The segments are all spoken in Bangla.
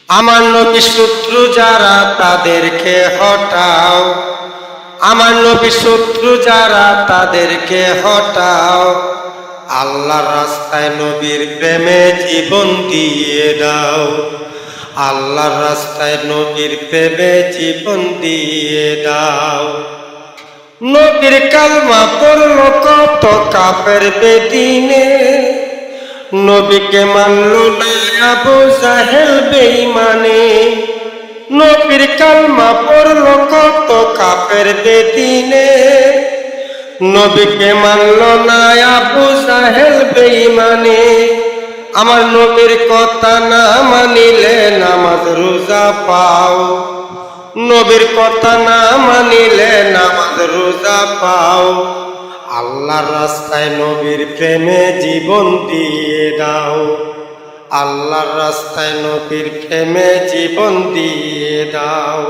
আমার নবী শত্রু যারা তাদেরকে হটাও, আমার নবী শত্রু যারা তাদেরকে হটাও। আল্লাহর রাস্তায় নবীর প্রেমে জীবন দিয়ে দাও, আল্লাহর রাস্তায় নবীর প্রেমে জীবন দিয়ে দাও। নবীর কালমা পড়ল কত কাফের বেদিনে, নবীকে মানল না আবু জাহেল বেঈমানে। নবীর কালমা পড়ল কত কাফের বেদিনে, নবীকে মানল না আবু জাহেল বেঈমানে। আমার নবীর কথা না মানিলে নামাজ রোজা পাও, নবীর কথা না মানিলে নামাজ রোজা পাও। আল্লাহর রাস্তায় নবীর প্রেমে জীবন দিয়ে দাও, আল্লাহর রাস্তায় নবীর প্রেমে জীবন দিয়ে দাও।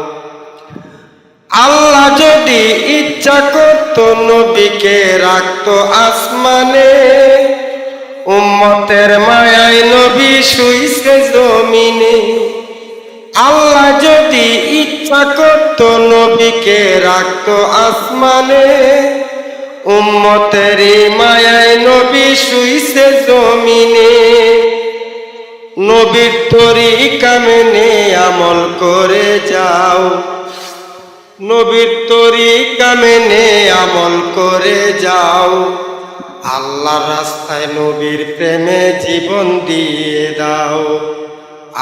আল্লাহ যদি ইচ্ছা করত নবীকে রাখতো আসমানে, উম্মতের মায়ায় নবী শুইছে জমিনে। আল্লাহ যদি ইচ্ছা করত নবীকে রাখতো আসমানে, উম্মতের মায়ায় নবী শুইছে জমিনে। নবীর তরিকা মেনে আমল করে যাও, নবীর তরিকা মেনে আমল করে যাও। আল্লাহর রাস্তায় নবীর প্রেমে জীবন দিয়ে দাও,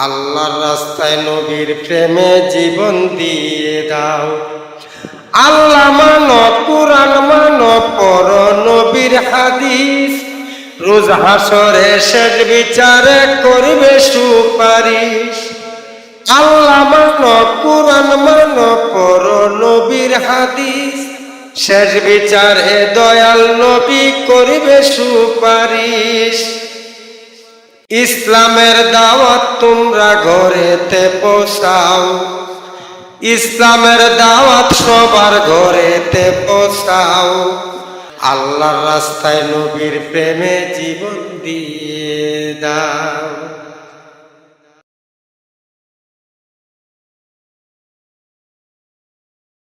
আল্লাহর রাস্তায় নবীর প্রেমে জীবন দিয়ে দাও। আল্লাহ মানো, কুরআন মানো, পড়ো নবীর হাদিস, রোজ হাসরে শেষ বিচারে করবে সুপারিশ। আল্লাহ মানো, কুরআন মানো, পড়ো নবীর হাদিস, শেষ বিচারে দয়াল নবী করবে সুপারিশ। ইসলামের দাওয়াত তোমরা ঘরেতে পৌঁছাও, ইসলামের দাওয়াত সবার ঘরেতে পৌঁছাও। আল্লাহর রাস্তায় নবীর প্রেমে জীবন দিয়ে দাও।